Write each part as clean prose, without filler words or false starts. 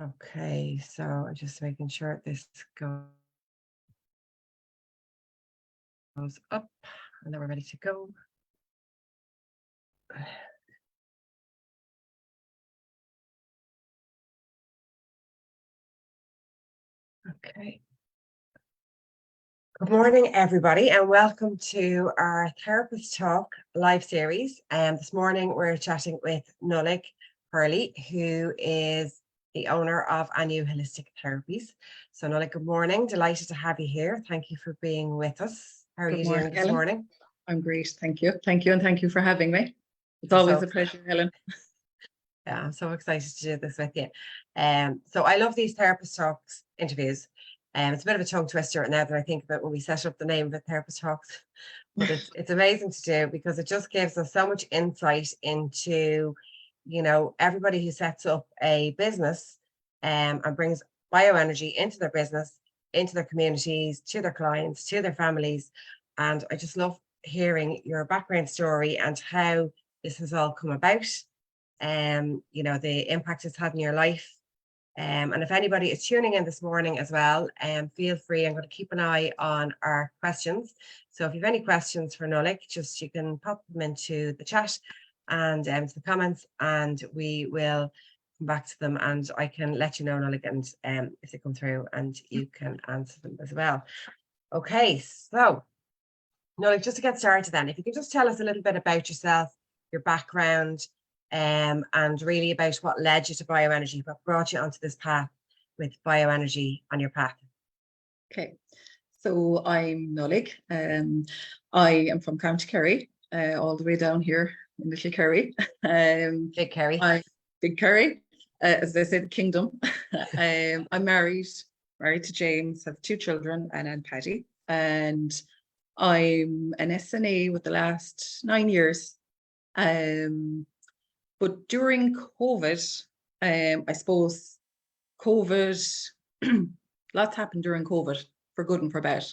Okay, so I'm just making sure this goes up and then we're ready to go. Okay. Good morning, everybody, and welcome to our Therapist Talk live series. This morning we're chatting with Nollaig Hurley, who is the owner of Anu Holistic Therapies. So Nollaig, good morning. Delighted to have you here. Thank you for being with us. How are Good you morning, doing this Helen. morning? I'm great. Thank you. Thank you. And thank you for having me. It's always a pleasure, Helen. Yeah, I'm so excited to do this with you. So I love these Therapist Talks interviews. It's a bit of a tongue twister now that I think about when we set up the name of it, Therapist Talks. But it's amazing to do because it just gives us so much insight into, everybody who sets up a business and brings bioenergy into their business, into their communities, to their clients, to their families. And I just love hearing your background story and how this has all come about. The impact it's had in your life. And if anybody is tuning in this morning as well, feel free. I'm going to keep an eye on our questions. So if you have any questions for Nollaig, you can pop them into the chat and to the comments, and we will come back to them, and I can let you know, Nollaig, and if they come through, and you can answer them as well. Okay, so Nollaig, just to get started then, if you can just tell us a little bit about yourself, your background, and really about what led you to bioenergy, what brought you onto this path with bioenergy on your path. Okay, so I'm Nollaig. I am from County Kerry, all the way down here in Little Kerry. Big Kerry. Big Kerry, as they say, the kingdom. I'm married to James, have 2 children, Anna and Patty, and I'm an SNA with the last 9 years. But during COVID, I suppose COVID, lots happened during COVID, for good and for bad.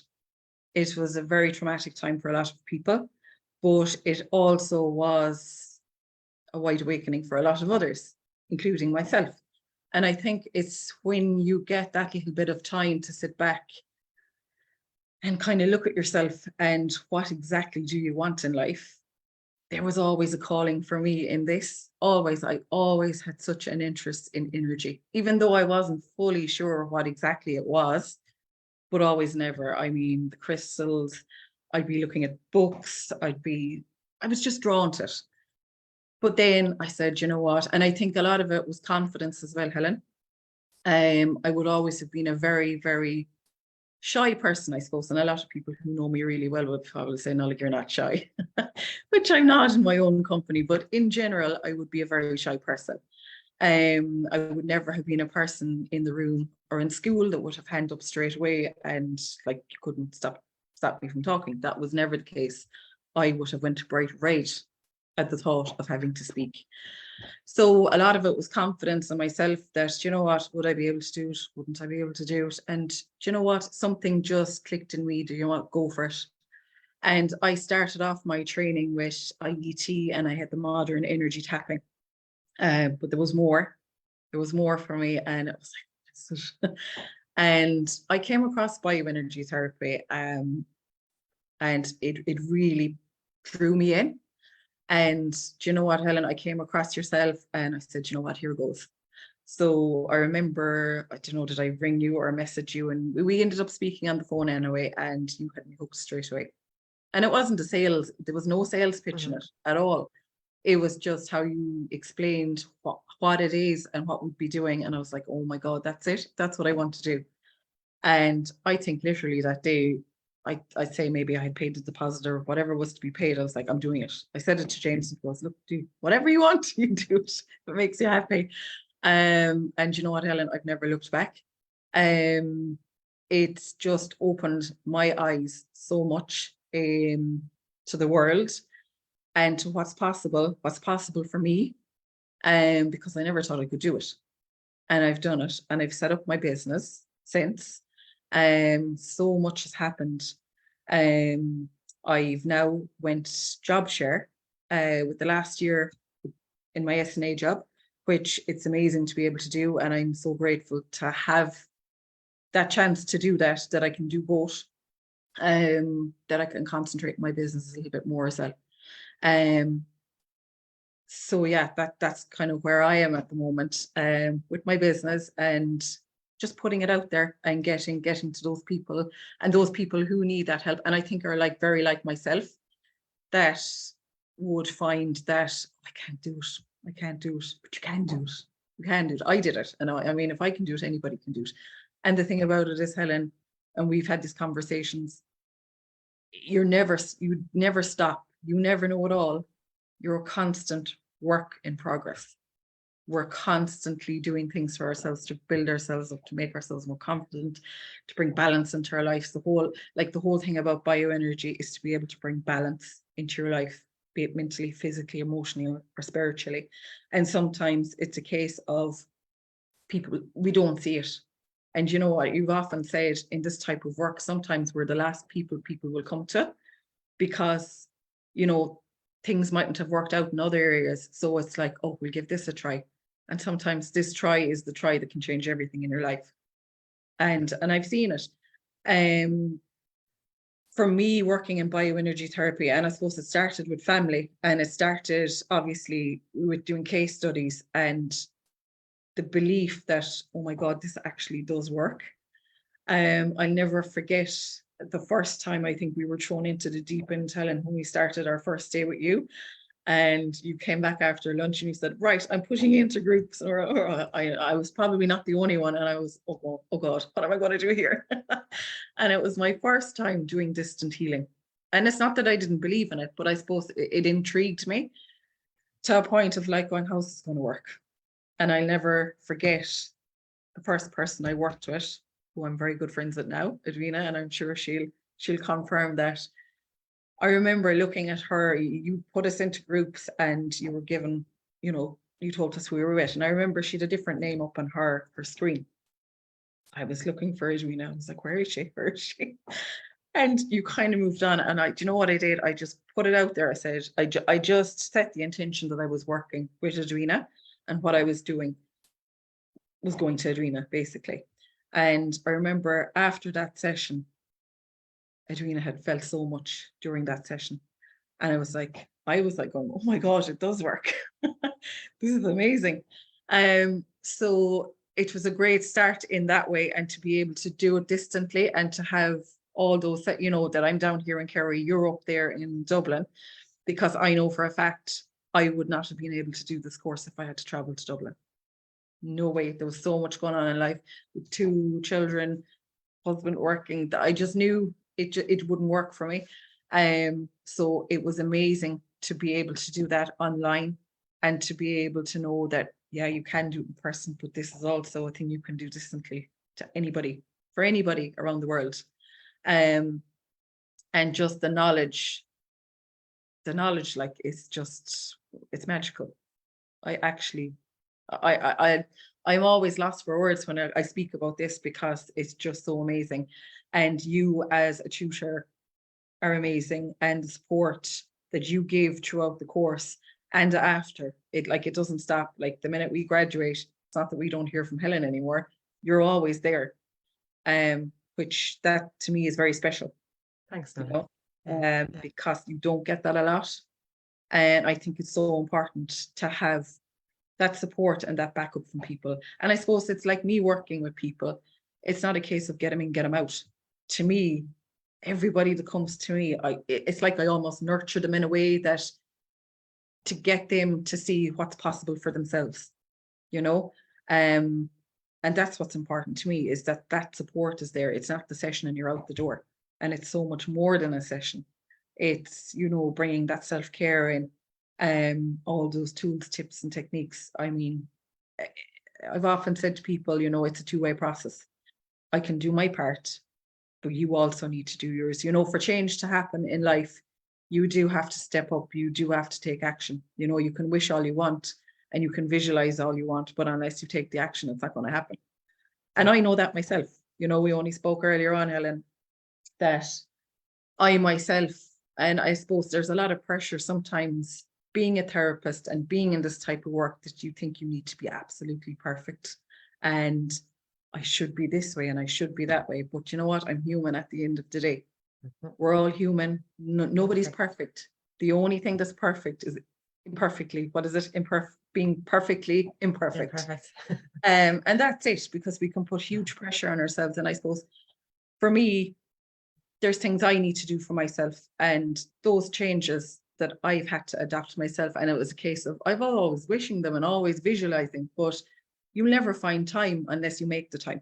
It was a very traumatic time for a lot of people, but it also was a wide awakening for a lot of others, including myself. And I think it's when you get that little bit of time to sit back and kind of look at yourself and what exactly do you want in life. There was always a calling for me in this. I always had such an interest in energy, even though I wasn't fully sure what exactly it was, but always never. I mean, the crystals, I'd be looking at books, I was just drawn to it. But then I said, you know what? And I think a lot of it was confidence as well, Helen. I would always have been a very, very shy person, I suppose, and a lot of people who know me really well would probably say, no, like, you're not shy, which I'm not in my own company, but in general, I would be a very shy person. I would never have been a person in the room or in school that would have hand up straight away and like you couldn't stop me from talking. That was never the case. I would have went bright red at the thought of having to speak. So a lot of it was confidence in myself that, you know what, would I be able to do it? Wouldn't I be able to do it? And you know what, something just clicked in me. Do you want to go for it? And I started off my training with IET and I had the modern energy tapping. But there was more for me, and it was like, and I came across bioenergy therapy, and it really drew me in. And do you know what, Helen? I came across yourself and I said, you know what, here goes. So I remember, I don't know, did I ring you or message you? And we ended up speaking on the phone anyway, and you had me hooked straight away. And it wasn't there was no sales pitch in it at all. It was just how you explained what it is and what we'd be doing. And I was like, oh my God, that's it. That's what I want to do. And I think literally that day, I'd say maybe I had paid the deposit or whatever was to be paid. I was like, I'm doing it. I said it to James and he goes, look, do whatever you want, you do it. If it makes you happy. And you know what, Helen, I've never looked back. It's just opened my eyes so much to the world and to what's possible for me. Because I never thought I could do it. And I've done it, and I've set up my business since. So much has happened. I've now went job share with the last year in my SNA job, which it's amazing to be able to do. And I'm so grateful to have that chance to do that, that I can do both, that I can concentrate my business a little bit more as well. So yeah, that's kind of where I am at the moment, with my business, and just putting it out there and getting to those people, and those people who need that help. And I think are like very like myself, that would find that I can't do it, but you can do it. You can do it. I did it. And I mean, if I can do it, anybody can do it. And the thing about it is, Helen, and we've had these conversations, you never stop. You never know it all. You're a constant work in progress. We're constantly doing things for ourselves to build ourselves up, to make ourselves more confident, to bring balance into our lives. The whole thing about bioenergy is to be able to bring balance into your life, be it mentally, physically, emotionally, or spiritually. And sometimes it's a case of people, we don't see it. And you know what, you've often said in this type of work, sometimes we're the last people will come to, because, you know, things mightn't have worked out in other areas. So it's like, oh, we'll give this a try. And sometimes this try is the try that can change everything in your life. And I've seen it. For me, working in bioenergy therapy, and I suppose it started with family, and it started obviously with doing case studies and the belief that, oh my God, this actually does work. I'll never forget the first time I think we were thrown into the deep end, Helen, when we started our first day with you. And you came back after lunch and you said, right, I'm pushing into groups, or I was probably not the only one. And I was, oh God, what am I going to do here? And it was my first time doing distant healing. And it's not that I didn't believe in it, but I suppose it intrigued me to a point of like going, how's this going to work? And I'll never forget the first person I worked with, who I'm very good friends with now, Edwina, and I'm sure she'll confirm that. I remember looking at her, you put us into groups and you were given, you know, you told us who we were with. And I remember she had a different name up on her screen. I was looking for Edwina. I was like, where is she? Where is she? And you kind of moved on. And do you know what I did? I just put it out there. I said, I just set the intention that I was working with Edwina, and what I was doing was going to Edwina, basically. And I remember after that session, Edwina had felt so much during that session. And I was like going, oh my God, it does work. This is amazing. So it was a great start in that way, and to be able to do it distantly, and to have all those that, you know, that I'm down here in Kerry, you're up there in Dublin, because I know for a fact I would not have been able to do this course if I had to travel to Dublin. No way. There was so much going on in life with 2 children, husband working, that I just knew it wouldn't work for me. So it was amazing to be able to do that online, and to be able to know that, yeah, you can do it in person, but this is also a thing you can do distantly to anybody, for anybody around the world. And just the knowledge, like, it's magical. I'm always lost for words when I speak about this, because it's just so amazing. And you as a tutor are amazing, and the support that you give throughout the course and after it, like, it doesn't stop. Like, the minute we graduate, it's not that we don't hear from Helen anymore. You're always there. Which that to me is very special. Thanks, you Nollaig. know, because you don't get that a lot. And I think it's so important to have that support and that backup from people. And I suppose it's like me working with people. It's not a case of get them in, get them out. To me, everybody that comes to me, it's like I almost nurture them in a way that to get them to see what's possible for themselves, you know. And that's what's important to me, is that support is there. It's not the session and you're out the door. And it's so much more than a session. It's, you know, bringing that self-care in, all those tools, tips and techniques. I mean, I've often said to people, you know, it's a two-way process. I can do my part, but you also need to do yours. You know, for change to happen in life, you do have to step up. You do have to take action. You know, you can wish all you want and you can visualize all you want, but unless you take the action, it's not going to happen. And I know that myself. You know, we only spoke earlier on, Helen, that I myself, and I suppose there's a lot of pressure sometimes being a therapist and being in this type of work that you think you need to be absolutely perfect. And I should be this way and I should be that way. But you know what? I'm human at the end of the day. We're all human. Nobody's perfect. The only thing that's perfect is imperfectly. What is it? Being perfectly imperfect. Perfect. And that's it, because we can put huge pressure on ourselves. And I suppose for me, there's things I need to do for myself, and those changes that I've had to adapt myself. And it was a case of I've always wishing them and always visualizing, but you'll never find time unless you make the time.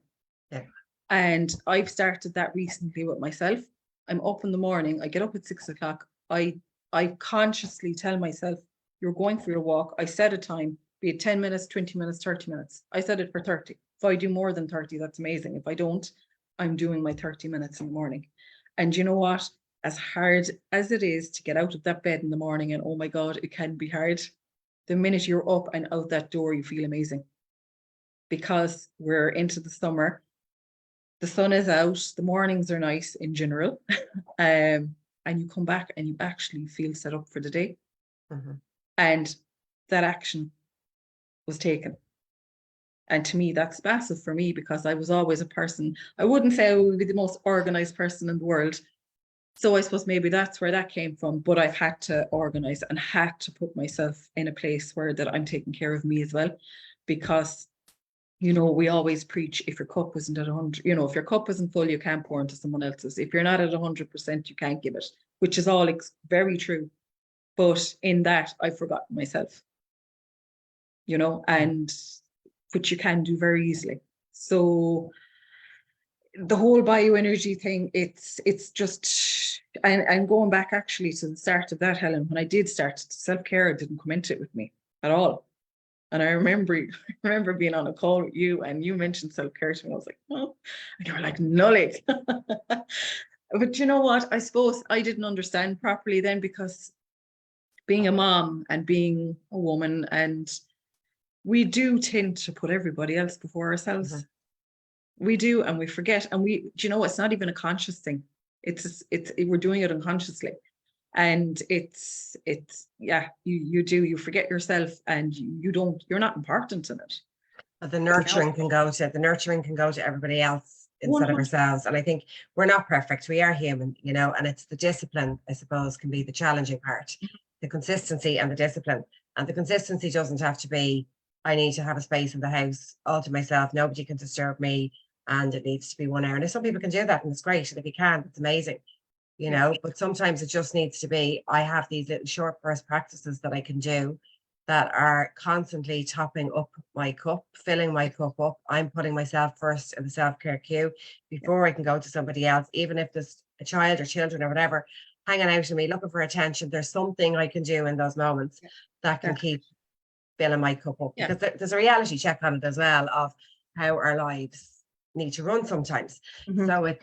Yeah. And I've started that recently with myself. I'm up in the morning, I get up at 6 o'clock. I consciously tell myself, you're going for your walk. I set a time, be it 10 minutes, 20 minutes, 30 minutes. I set it for 30. If I do more than 30, that's amazing. If I don't, I'm doing my 30 minutes in the morning. And you know what? As hard as it is to get out of that bed in the morning, and oh my God, it can be hard. The minute you're up and out that door, you feel amazing. Because we're into the summer. The sun is out, the mornings are nice in general. And you come back and you actually feel set up for the day. Mm-hmm. And that action was taken. And to me, that's massive for me, because I was always a person, I wouldn't say I would be the most organized person in the world. So I suppose maybe that's where that came from. But I've had to organize and had to put myself in a place where that I'm taking care of me as well. Because, you know, we always preach, if your cup isn't at 100, you know, if your cup isn't full, you can't pour into someone else's. If you're not at 100%, you can't give it, which is all very true. But in that, I've forgotten myself, you know, and which you can do very easily. So the whole bioenergy thing, it's just, and going back actually to the start of that, Helen, when I did start, self-care didn't come into it with me at all. And I remember being on a call with you, and you mentioned self-care to me. I was like, oh, and you were like, Nollaig. But you know what? I suppose I didn't understand properly then, because being a mom and being a woman, and we do tend to put everybody else before ourselves. Mm-hmm. We do, and we forget. And do you know, it's not even a conscious thing. We're doing it unconsciously. And it's you forget yourself, and you're not important in it. But the nurturing can go to everybody else instead 100%. of ourselves. And I think we're not perfect. We are human, you know, and it's the discipline, I suppose, can be the challenging part. The consistency and the discipline. And the consistency doesn't have to be, I need to have a space in the house all to myself. Nobody can disturb me. And it needs to be 1 hour. And if some people can do that, and it's great. And if you can, it's amazing. You know, but sometimes it just needs to be, I have these little short burst practices that I can do that are constantly topping up my cup, filling my cup up. I'm putting myself first in the self-care queue before I can go to somebody else, even if there's a child or children or whatever hanging out to me, looking for attention. There's something I can do in those moments that can keep filling my cup up. Because there's a reality check on it as well of how our lives need to run sometimes. Mm-hmm. So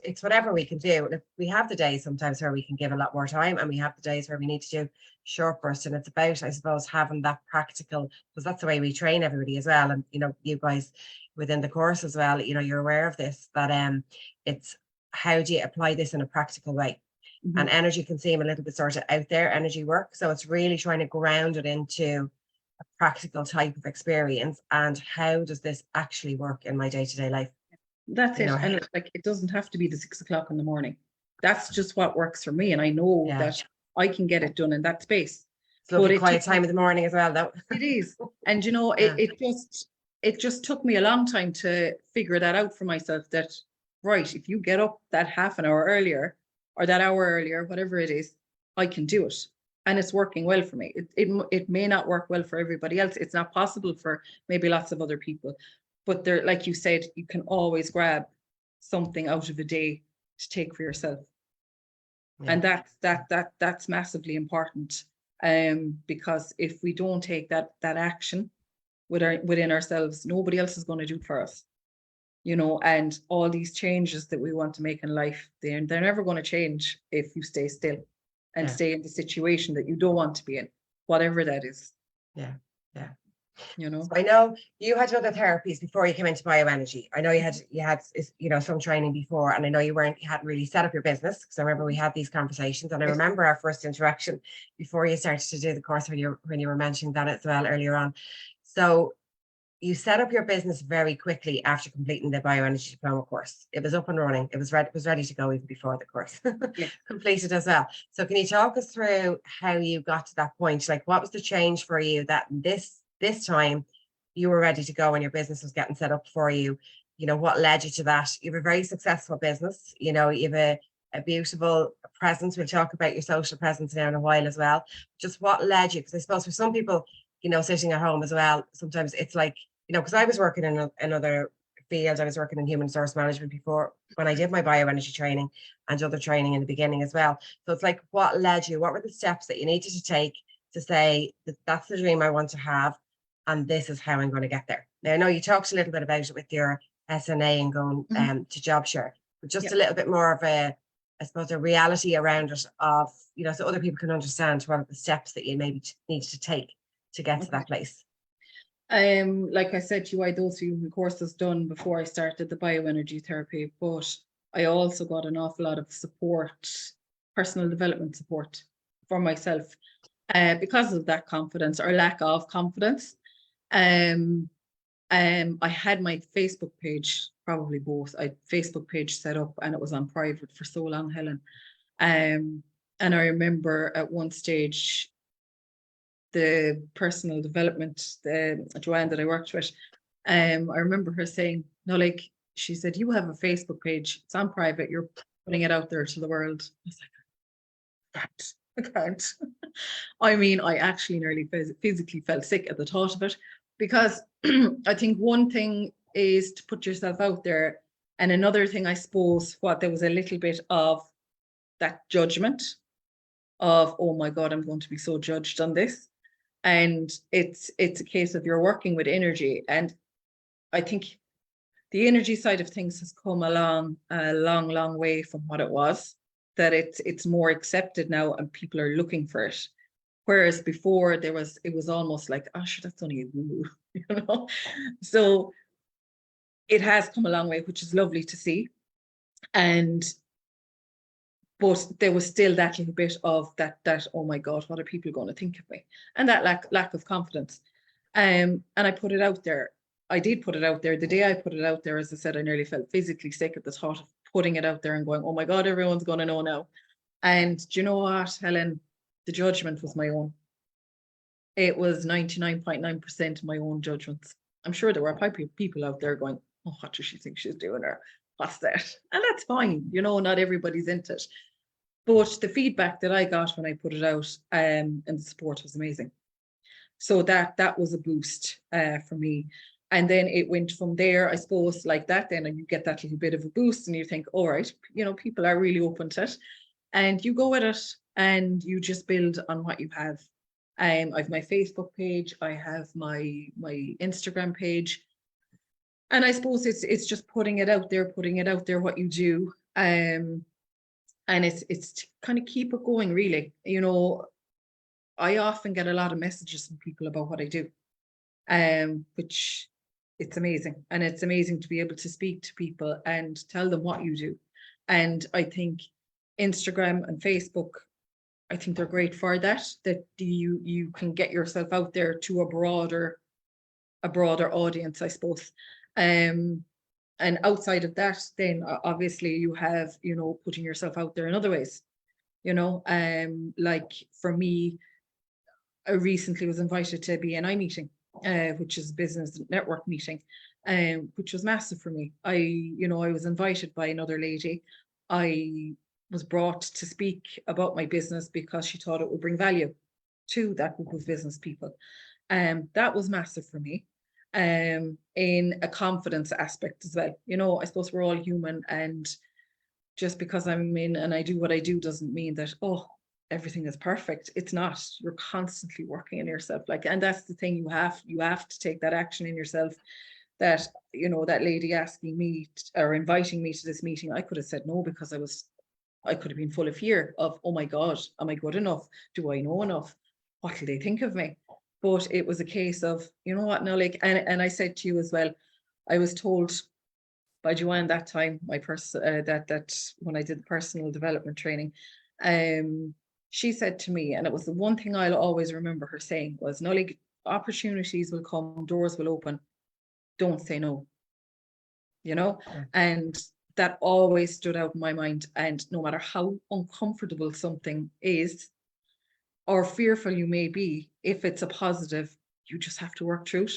it's whatever we can do. And if we have the days sometimes where we can give a lot more time, and we have the days where we need to do short bursts, and it's about, I suppose, having that practical, because that's the way we train everybody as well. And you know, you guys within the course as well, you know, you're aware of this, that it's how do you apply this in a practical way. Mm-hmm. And energy can seem a little bit sort of out there, energy work. So it's really trying to ground it into a practical type of experience, and how does this actually work in my day-to-day life? That's it. And like, it doesn't have to be the 6 o'clock in the morning. That's just what works for me, and I know that I can get it done in that space. It's lovely quiet time in the morning as well, though. It is. And you know, it just took me a long time to figure that out for myself, that right, if you get up that half an hour earlier or that hour earlier, whatever it is, I can do it. And it's working well for me. It may not work well for everybody else. It's not possible for maybe lots of other people. But there, like you said, you can always grab something out of a day to take for yourself. Yeah. And that's massively important. Because if we don't take that action within ourselves, nobody else is going to do it for us. You know, and all these changes that we want to make in life, they're never going to change if you stay still. And stay in the situation that you don't want to be in, whatever that is. Yeah. So I know you had other therapies before you came into bioenergy. I know you had some training before, and I know you hadn't really set up your business, because I remember we had these conversations, and I remember our first interaction before you started to do the course, when you were mentioning that as well earlier on. So you set up your business very quickly after completing the bioenergy diploma course. It was up and running. It was ready to go even before the course completed as well. So can you talk us through how you got to that point? Like, what was the change for you that this time you were ready to go and your business was getting set up for you? What led you to that? You have a very successful business. You have a beautiful presence. We'll talk about your social presence now in a while as well. Just what led you? Because I suppose for some people, sitting at home as well, sometimes it's like, because I was working in another field. I was working in human resource management before, when I did my bioenergy training and other training in the beginning as well. So it's like, what led you? What were the steps that you needed to take to say that that's the dream I want to have, and this is how I'm going to get there? Now, I know you talked a little bit about it with your SNA and going to JobShare, but just a little bit more of I suppose, a reality around it of, so other people can understand what are the steps that you maybe need to take to get to that place. Like I said to you, I had those few courses done before I started the bioenergy therapy, but I also got an awful lot of support, personal development support for myself, because of that confidence or lack of confidence. I had my Facebook page, probably both. I had Facebook page set up, and it was on private for so long, Helen. And I remember at one stage, the personal development, the Joanne that I worked with, I remember her saying, Nollaig, she said, you have a Facebook page, it's on private, you're putting it out there to the world. I was like, I can't. I mean, I actually nearly physically felt sick at the thought of it, because I think one thing is to put yourself out there, and another thing, I suppose, there was a little bit of that judgment of, oh my God, I'm going to be so judged on this. And it's a case of you're working with energy. And I think the energy side of things has come along a long, long way from what it was, that it's more accepted now and people are looking for it. Whereas before it was almost like, oh, sure, that's only a woo, So it has come a long way, which is lovely to see. But there was still that little bit of that, oh my God, what are people going to think of me? And that lack of confidence. And I put it out there. I did put it out there. The day I put it out there, as I said, I nearly felt physically sick at the thought of putting it out there and going, oh my God, everyone's going to know now. And do you know what, Helen? The judgment was my own. It was 99.9% my own judgments. I'm sure there were probably people out there going, oh, what does she think she's doing, or what's that? And that's fine. Not everybody's into it. But the feedback that I got when I put it out, and the support was amazing. So that was a boost for me. And then it went from there, I suppose, like that, then, and you get that little bit of a boost and you think, all right, people are really open to it. And you go with it and you just build on what you have. I have my Facebook page, I have my Instagram page. And I suppose it's just putting it out there what you do. And it's to kind of keep it going, really. I often get a lot of messages from people about what I do, which it's amazing. And it's amazing to be able to speak to people and tell them what you do. And I think Instagram and Facebook, I think they're great for that you can get yourself out there to a broader audience, I suppose. And outside of that, then obviously you have, putting yourself out there in other ways, like for me, I recently was invited to a BNI meeting, which is a business network meeting, which was massive for me. I was invited by another lady. I was brought to speak about my business because she thought it would bring value to that group of business people. That was massive for me. In a confidence aspect as well. I suppose we're all human, and just because I'm in and I do what I do doesn't mean that, oh, everything is perfect. It's not. You're constantly working on yourself. And that's the thing, you have to take that action in yourself. That, that lady asking me or inviting me to this meeting, I could have said no, because I could have been full of fear of, oh my God, am I good enough? Do I know enough? What will they think of me? But it was a case of, you know what, Nollaig, and I said to you as well, I was told by Joanne that time, my person that when I did the personal development training, she said to me, and it was the one thing I'll always remember her saying was, Nollaig, opportunities will come, doors will open, don't say no, you know. Yeah. And that always stood out in my mind. And no matter how uncomfortable something is or fearful you may be, if it's a positive, you just have to work through it.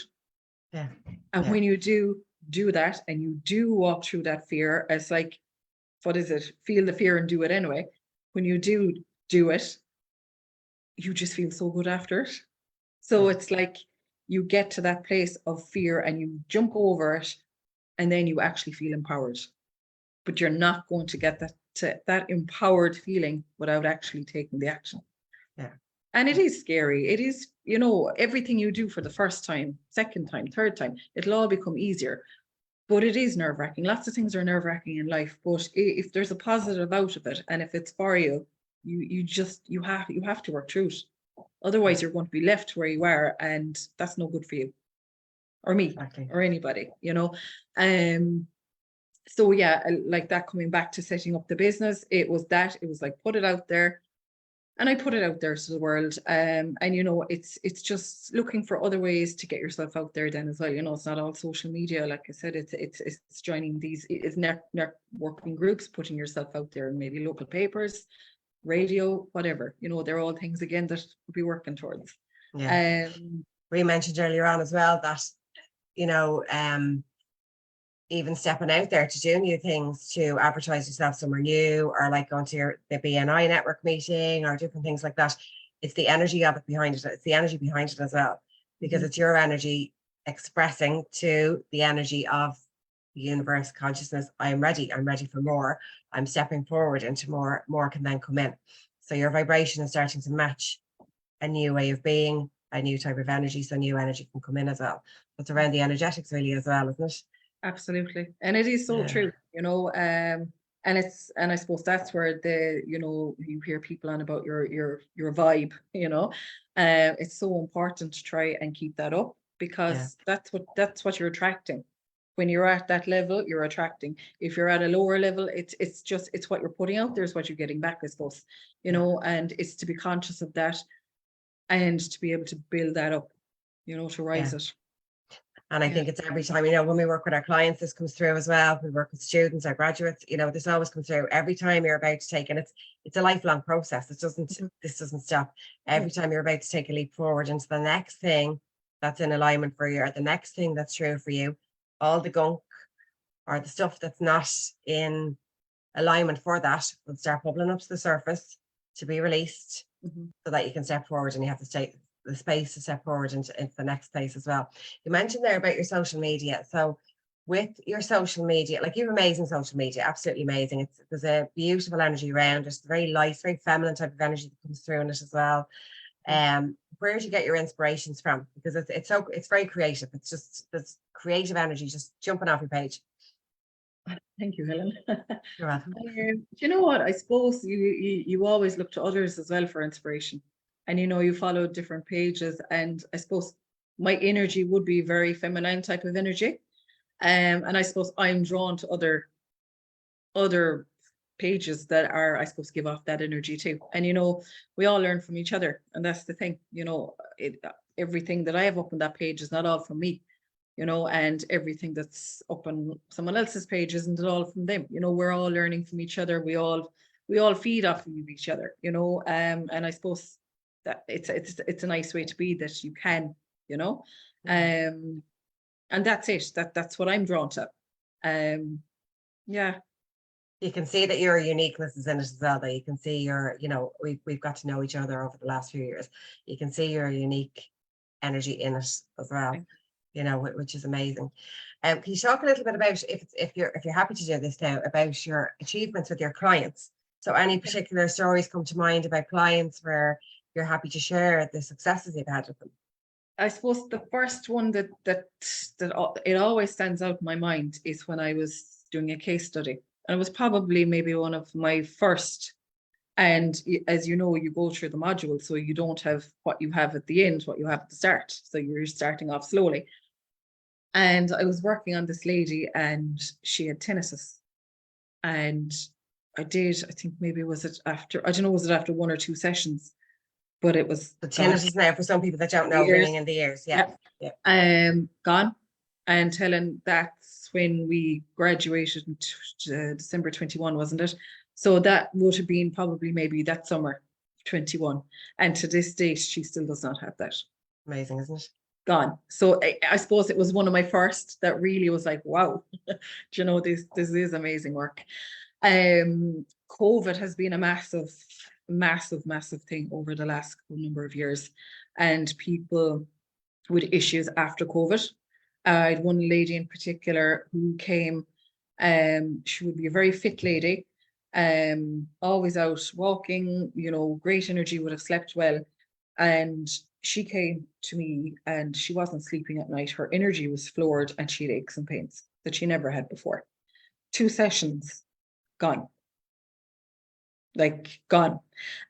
Yeah. And Yeah. when you do that and you do walk through that fear, it's like, what is it? Feel the fear and do it anyway. When you do it, you just feel so good after it. So Yeah. it's like you get to that place of fear and you jump over it, and then you actually feel empowered. But you're not going to get that empowered feeling without actually taking the action. Yeah. And it is scary. It is, you know, everything you do for the first time, second time, third time, it'll all become easier. But it is nerve-wracking. Lots of things are nerve-wracking in life. But if there's a positive out of it, and if it's for you, you have to work through it. Otherwise, you're going to be left where you are, and that's no good for you, or me, Exactly. or anybody, you know. So yeah, like that, coming back to setting up the business, it was like, put it out there. And I put it out there to the world. And you know, it's just looking for other ways to get yourself out there then as well. You know, it's not all social media. Like I said, it's joining these, it's networking groups, putting yourself out there in maybe local papers, radio, whatever. You know, they're all things again that we'll be working towards. Yeah. We mentioned earlier on as well that, you know, even stepping out there to do new things, to advertise yourself somewhere new, or like going to the BNI network meeting or different things like that. It's the energy of it behind it. It's the energy behind it as well, because it's your energy expressing to the energy of the universe, consciousness. I'm ready for more. I'm stepping forward into more can then come in. So your vibration is starting to match a new way of being, a new type of energy. So new energy can come in as well. It's around the energetics really as well, isn't it? Absolutely. And it is so true, you know, and I suppose that's where you know, you hear people on about your vibe, you know. It's so important to try and keep that up, because that's what you're attracting. When you're at that level, you're attracting. If you're at a lower level, it's what you're putting out there is what you're getting back, I suppose, you know. And it's to be conscious of that and to be able to build that up, you know, to rise it. And I think it's every time, you know, when we work with our clients, this comes through as well. We work with students, our graduates, you know, this always comes through every time you're about to take, and it's a lifelong process. This doesn't stop. Every time you're about to take a leap forward into the next thing that's in alignment for you, or the next thing that's true for you, all the gunk or the stuff that's not in alignment for that will start bubbling up to the surface to be released, so that you can step forward, and you have to stay the space to step forward into the next place as well. You mentioned there about your social media. So with your social media, like, you have amazing social media, absolutely amazing. There's a beautiful energy around. There's very light, very feminine type of energy that comes through in it as well. Where do you get your inspirations from? Because it's very creative. It's just this creative energy just jumping off your page. Thank you, Helen. You're welcome. Do you know what? I suppose you always look to others as well for inspiration. And, you know, you follow different pages, and I suppose my energy would be very feminine type of energy. And I suppose I'm drawn to other pages that are, I suppose, give off that energy too. And, you know, we all learn from each other. And that's the thing, you know, everything that I have up on that page is not all from me, you know, and everything that's up on someone else's page isn't all from them. You know, we're all learning from each other. We all feed off of each other, you know. And I suppose that it's a nice way to be, that you can, you know. And that's it. That's what I'm drawn to. Yeah. You can see that your uniqueness is in it as well. That you can see you know, we've got to know each other over the last few years. You can see your unique energy in it as well, you know, which is amazing. Can you talk a little bit about, if you're happy to do this now, about your achievements with your clients? So any particular stories come to mind about clients where you're happy to share the successes you've had with them? I suppose the first one that it always stands out in my mind is when I was doing a case study. And it was probably maybe one of my first And as you know, you go through the module, so you don't have what you have at the end, what you have at the start. So you're starting off slowly. And I was working on this lady, and she had tinnitus. And I think maybe was it after, I don't know, was it after 1 or 2 sessions? But it was The tinnitus now, for some people that don't know, ringing in the ears. Yeah. Gone. And Helen, that's when we graduated in December 21, wasn't it? So that would have been probably maybe that summer 21. And to this date, she still does not have that. Amazing, isn't it? Gone. So I suppose it was one of my first that really was like, wow, do you know, this is amazing work. COVID has been a massive thing over the last number of years, and people with issues after COVID. I had one lady in particular who came, she would be a very fit lady, always out walking, you know, great energy, would have slept well. And she came to me and she wasn't sleeping at night. Her energy was floored and she had aches and pains that she never had before. 2 sessions, gone. Like gone.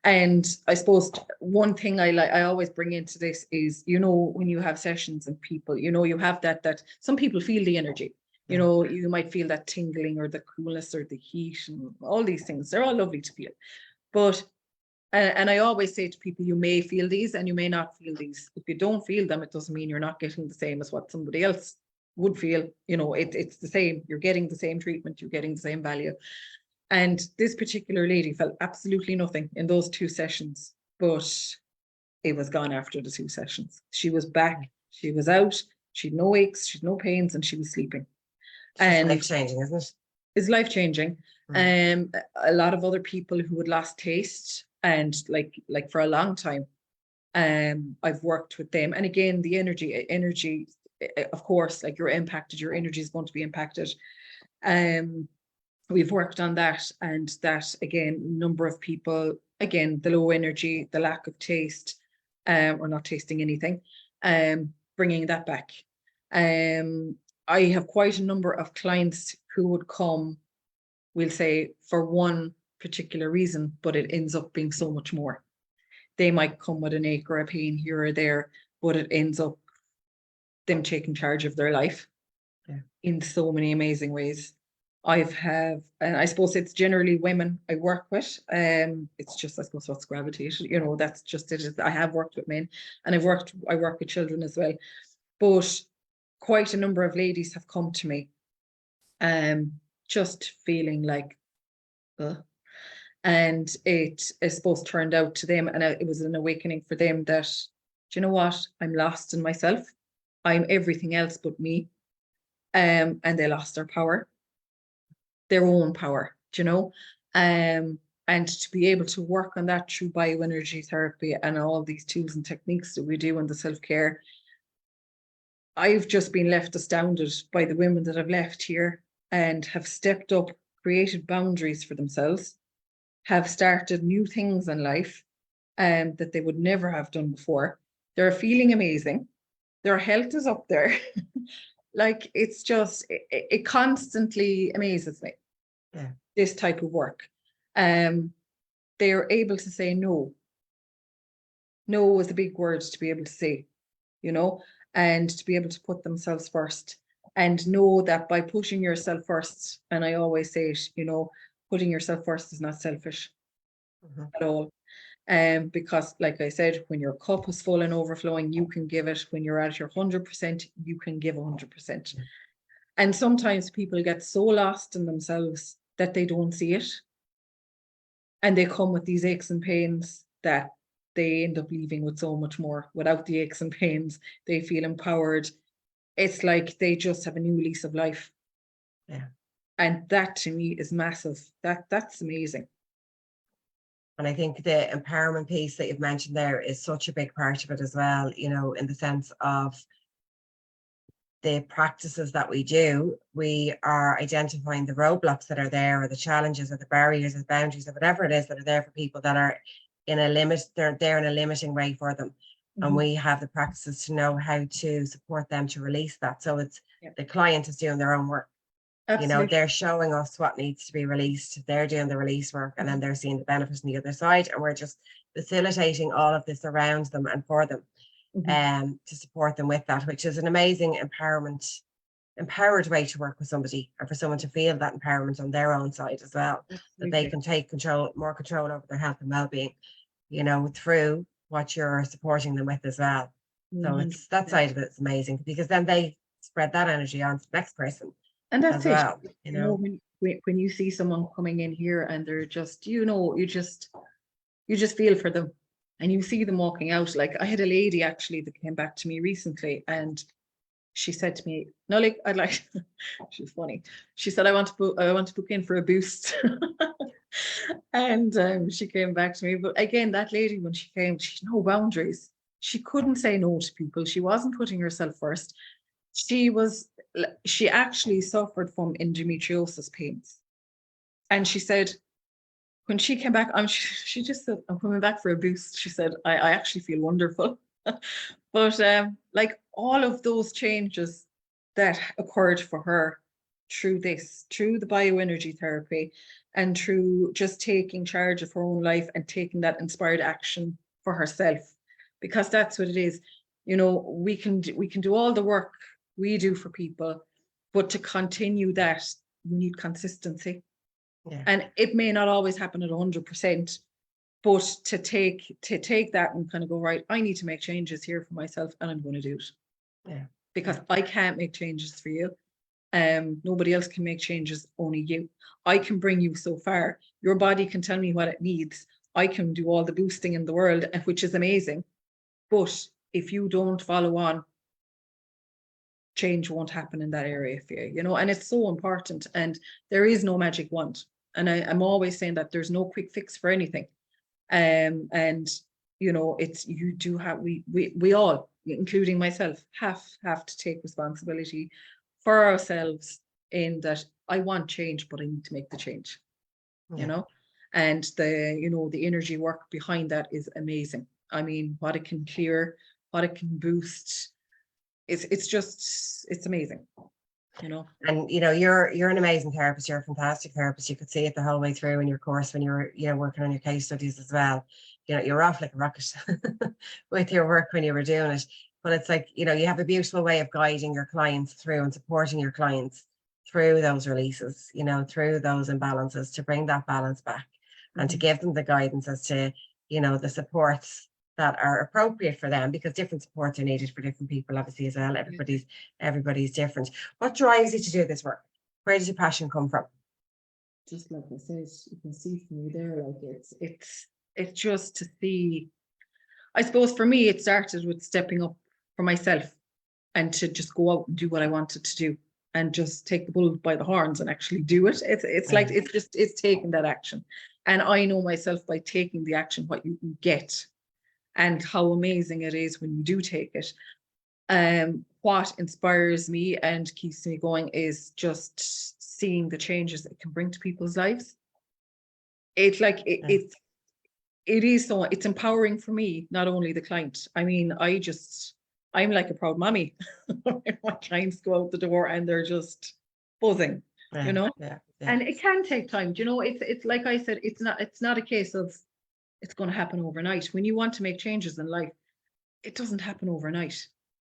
And I suppose one thing I always bring into this is, you know, when you have sessions and people, you know, you have that some people feel the energy, you know, you might feel that tingling or the coolness or the heat and all these things. They're all lovely to feel. But and I always say to people, you may feel these and you may not feel these. If you don't feel them, it doesn't mean you're not getting the same as what somebody else would feel. You know, it's the same. You're getting the same treatment. You're getting the same value. And this particular lady felt absolutely nothing in those 2 sessions, but it was gone after the 2 sessions. She was back. She was out. She had no aches. She had no pains, and she was sleeping. And life-changing, isn't it? It's life-changing. A lot of other people who had lost taste, and like for a long time, I've worked with them. And again, the energy, of course, like you're impacted, your energy is going to be impacted. We've worked on that, and that again, number of people, again, the low energy, the lack of taste, or not tasting anything, bringing that back. I have quite a number of clients who would come, we'll say, for one particular reason, but it ends up being so much more. They might come with an ache or a pain here or there, but it ends up them taking charge of their life in so many amazing ways. And I suppose it's generally women I work with. It's just, I suppose, what's gravitated, you know, that's just it. I have worked with men, and I work with children as well. But quite a number of ladies have come to me, just feeling like, and it, I suppose, turned out to them, and it was an awakening for them that, do you know what, I'm lost in myself. I'm everything else but me. And they lost their power. Their own power, do you know? And to be able to work on that through bioenergy therapy and all these tools and techniques that we do in the self-care, I've just been left astounded by the women that have left here and have stepped up, created boundaries for themselves, have started new things in life that they would never have done before. They're feeling amazing. Their health is up there. Like, it's just, it constantly amazes me, this type of work. They're able to say no. No is a big word to be able to say, you know, and to be able to put themselves first, and know that by putting yourself first, and I always say it, you know, putting yourself first is not selfish at all. Because, like I said, when your cup is full and overflowing, you can give it. When you're at your 100%, you can give 100%. And sometimes people get so lost in themselves that they don't see it. And they come with these aches and pains that they end up leaving with so much more. Without the aches and pains, they feel empowered. It's like they just have a new lease of life. And that, to me, is massive. That's amazing. And I think the empowerment piece that you've mentioned there is such a big part of it as well, you know, in the sense of the practices that we do. We are identifying the roadblocks that are there, or the challenges or the barriers or the boundaries or whatever it is that are there for people that are in a limit, they're there in a limiting way for them. And we have the practices to know how to support them to release that. So it's the client is doing their own work. Absolutely. They're showing us what needs to be released. They're doing the release work, and then they're seeing the benefit on the other side. And we're just facilitating all of this around them and for them, to support them with that, which is an amazing empowered way to work with somebody, and for someone to feel that empowerment on their own side as well, that they can take more control over their health and well-being, through what you're supporting them with as well. So it's that side of it's amazing, because then they spread that energy on to the next person. And that's as well, when you see someone coming in here and they're just, you just feel for them, and you see them walking out. Like, I had a lady actually that came back to me recently, and she said to me, Nollaig, I'd like, she's funny. She said, I want to book in for a boost. And she came back to me. But again, that lady, when she came, she had no boundaries. She couldn't say no to people. She wasn't putting herself first. She actually suffered from endometriosis pains. And she said, when she came back, she just said, I'm coming back for a boost. She said, I actually feel wonderful. But like, all of those changes that occurred for her through the bioenergy therapy, and through just taking charge of her own life and taking that inspired action for herself, because that's what it is. We can do all the work we do for people, but to continue that, you need consistency. Yeah. And it may not always happen at 100%, but to take that and kind of go, right, I need to make changes here for myself, and I'm going to do it. Yeah. Because I can't make changes for you. Nobody else can make changes, only you. I can bring you so far. Your body can tell me what it needs. I can do all the boosting in the world, which is amazing. But if you don't follow on, change won't happen in that area for you, and it's so important. And there is no magic wand. And I'm always saying that there's no quick fix for anything. And it's, you do have, we all, including myself, have to take responsibility for ourselves, in that I want change, but I need to make the change. And the energy work behind that is amazing. I mean, what it can clear, what it can boost, it's amazing. And you're an amazing therapist. You're a fantastic therapist. You could see it the whole way through in your course when you were working on your case studies as well. You're off like a rocket with your work when you were doing it. But it's like, you have a beautiful way of guiding your clients through and supporting your clients through those releases, through those imbalances, to bring that balance back, and to give them the guidance as to, the supports that are appropriate for them, because different supports are needed for different people, obviously, as well. Everybody's different. What drives you to do this work? Where does your passion come from? Just like I said, you can see from me there, like it's just to see. I suppose for me, it started with stepping up for myself, and to just go out and do what I wanted to do, and just take the bull by the horns and actually do it. It's like, it's taking that action. And I know myself, by taking the action, what you can get, and how amazing it is when you do take it. What inspires me and keeps me going is just seeing the changes it can bring to people's lives. It's like, it is so, it's empowering for me, not only the client. I mean, I'm like a proud mommy. My clients go out the door and they're just buzzing, Yeah. And it can take time. It's like I said, it's not a case of it's going to happen overnight. When you want to make changes in life, it doesn't happen overnight.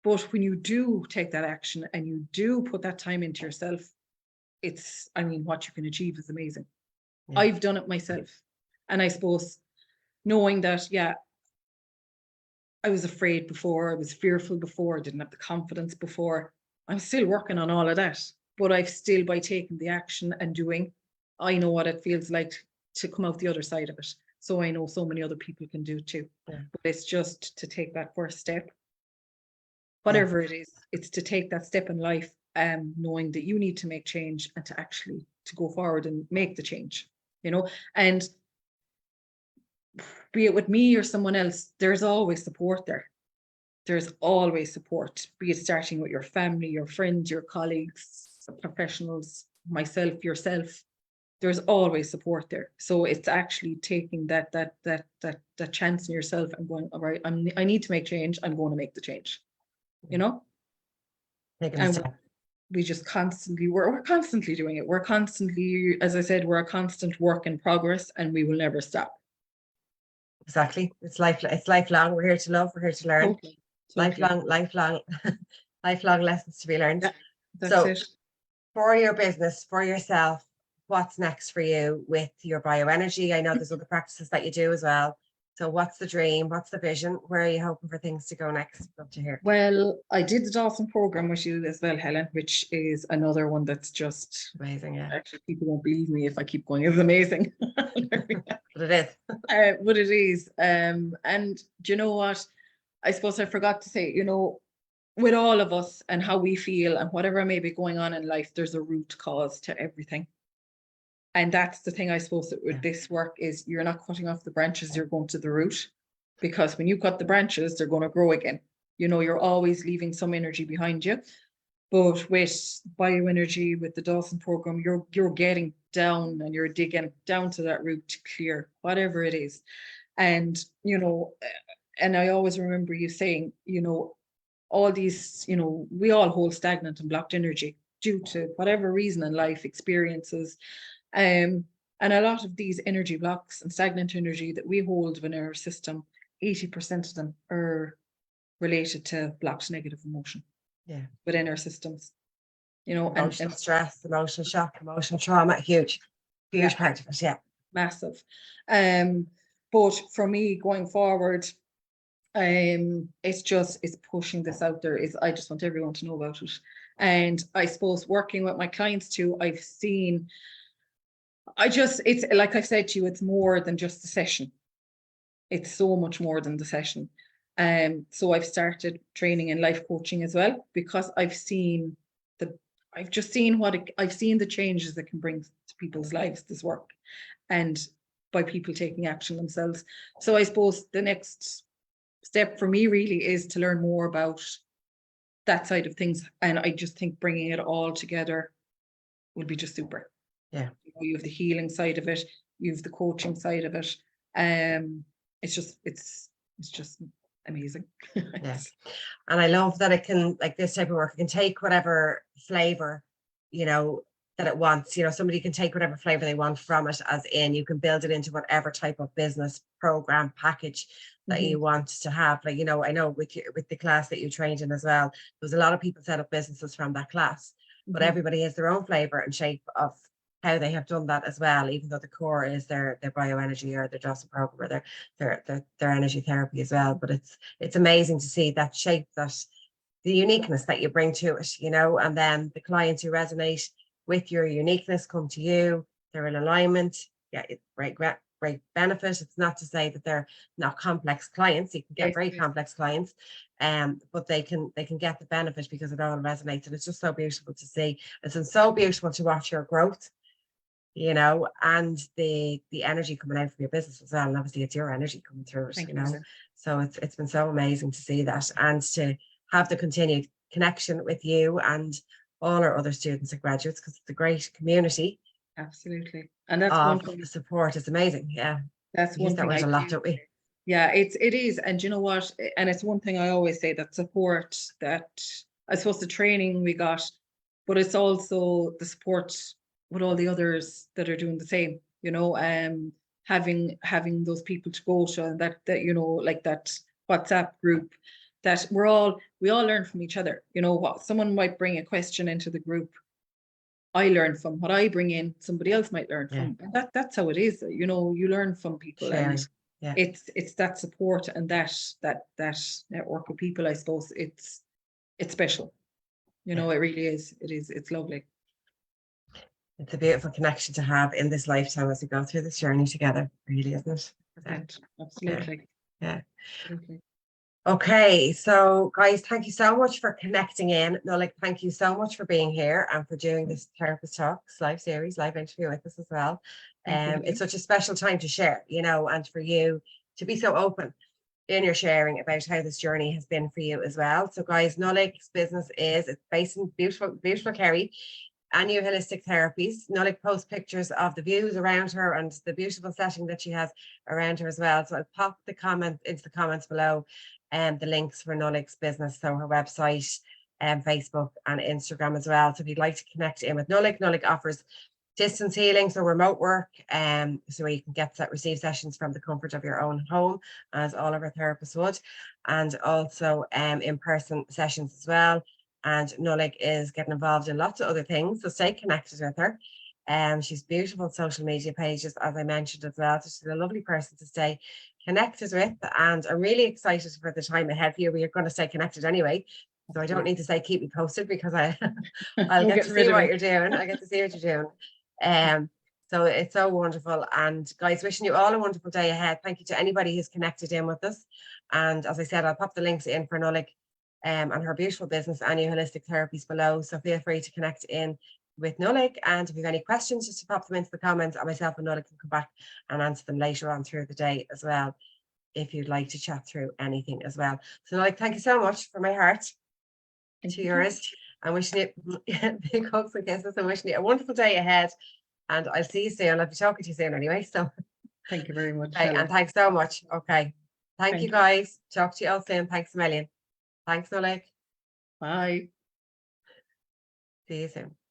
But when you do take that action and you do put that time into yourself, what you can achieve is amazing. Yeah. I've done it myself. And I suppose knowing that, I was afraid before, I was fearful before, I didn't have the confidence before. I'm still working on all of that, but I've still, by taking the action and doing, I know what it feels like to come out the other side of it. So I know so many other people can do it too. Yeah. But it's just to take that first step. Whatever it is, it's to take that step in life, knowing that you need to make change, and to go forward and make the change, and be it with me or someone else, there's always support there. There's always support, be it starting with your family, your friends, your colleagues, professionals, myself, yourself. There's always support there. So it's actually taking that chance in yourself and going, all right, I need to make change. I'm going to make the change. Taking a step. we just constantly, we're constantly doing it. We're constantly, as I said, we're a constant work in progress, and we will never stop. Exactly. It's lifelong. We're here to love. We're here to learn. Totally. Totally. Lifelong, lifelong lessons to be learned. Yeah, that's So it. for your business, for yourself, what's next for you with your bioenergy? I know there's other practices that you do as well. So what's the dream? What's the vision? Where are you hoping for things to go next? Love to hear. Well, I did the Dawson program with you as well, Helen, which is another one that's just Amazing, yeah. actually, people won't believe me if I keep going. It's amazing. But it is. But it is. And do you know what? I suppose I forgot to say, with all of us and how we feel and whatever may be going on in life, there's a root cause to everything. And that's the thing, I suppose, that with this work is you're not cutting off the branches, you're going to the root. Because when you cut the branches, they're going to grow again. You're always leaving some energy behind you. But with bioenergy, with the Dawson program, you're getting down and you're digging down to that root to clear whatever it is. And, and I always remember you saying, all these, we all hold stagnant and blocked energy due to whatever reason in life, experiences. And a lot of these energy blocks and stagnant energy that we hold in our system, 80% of them are related to blocked negative emotion. Yeah. Within our systems. Emotional stress, emotional shock, emotional trauma, huge part of it. Yeah. Massive. But for me going forward, it's pushing this out there. I just want everyone to know about it. And I suppose working with my clients too, it's like I said to you, it's more than just the session. It's so much more than the session. So I've started training in life coaching as well, because I've seen the changes that can bring to people's lives, this work, and by people taking action themselves. So I suppose the next step for me really is to learn more about that side of things. And I just think bringing it all together will be just super. Yeah. You have the healing side of it, you have the coaching side of it. It's just amazing. Yes. And I love that it can, like this type of work, it can take whatever flavor, that it wants. Somebody can take whatever flavor they want from it, as in you can build it into whatever type of business program package that you want to have. Like, I know with the class that you trained in as well, there was a lot of people set up businesses from that class, but everybody has their own flavor and shape of how they have done that as well, even though the core is their bioenergy or their Dawson program or their energy therapy as well. But it's amazing to see that shape, that the uniqueness that you bring to it, and then the clients who resonate with your uniqueness come to you, they're in alignment. Yeah, it's great benefit. It's not to say that they're not complex clients. You can get very complex clients, but they can get the benefit because it all resonates. And it's just so beautiful to see. It's been so beautiful to watch your growth, and the energy coming out from your business as well. And obviously it's your energy coming through it, So it's been so amazing to see that, and to have the continued connection with you and all our other students and graduates, because it's a great community. Absolutely. And that's one thing. The support is amazing. Yeah. That's one thing. A lot, don't we? Yeah, it is. And you know what? And it's one thing I always say, that support, that I suppose the training we got, but it's also the support with all the others that are doing the same, having those people to go to, and that like that WhatsApp group, that we all learn from each other. What someone might bring a question into the group, I learn from what I bring in, somebody else might learn from. And that's how it is. You learn from people. Sharing. And it's that support and that network of people, I suppose. It's special. It really is. It's lovely. It's a beautiful connection to have in this lifetime as we go through this journey together, really, isn't it? Absolutely. Yeah. Absolutely. Okay, so guys, thank you so much for connecting in. Nollaig, thank you so much for being here and for doing this Therapist Talks live series, live interview with us as well. It's such a special time to share, and for you to be so open in your sharing about how this journey has been for you as well. So guys, Nollaig's business it's based in beautiful Kerry, Anu Holistic Therapies. Nollaig posts pictures of the views around her and the beautiful setting that she has around her as well. So I'll pop into the comments below, and the links for Nollaig's business, so her website, Facebook and Instagram as well. So if you'd like to connect in with Nollaig, Nollaig offers distance healing, so remote work, so you can receive sessions from the comfort of your own home, as all of our therapists would, and also in-person sessions as well. And Nollaig is getting involved in lots of other things, so stay connected with her. She's beautiful social media pages, as I mentioned as well. So she's a lovely person to stay connected with, and I'm really excited for the time ahead for you. We are going to stay connected anyway, so I don't need to say keep me posted, because I'll get to see what you're doing. I get to see what you're doing. So it's so wonderful. And guys, wishing you all a wonderful day ahead. Thank you to anybody who's connected in with us. And as I said, I'll pop the links in for Nollaig and her beautiful business, Anya Holistic Therapies, below. So feel free to connect in with Nollaig. And if you have any questions, just to pop them into the comments, and myself and Nollaig can come back and answer them later on through the day as well, if you'd like to chat through anything as well. So Nollaig, thank you so much from my heart to yours. I'm wishing you big hugs and kisses, and wishing you a wonderful day ahead. And I'll see you soon. I'll be talking to you soon anyway. So thank you very much. Okay, and thanks so much. Okay. Thank you guys. Talk to you all soon. Thanks a million. Thanks, Nollaig. Bye. See you soon.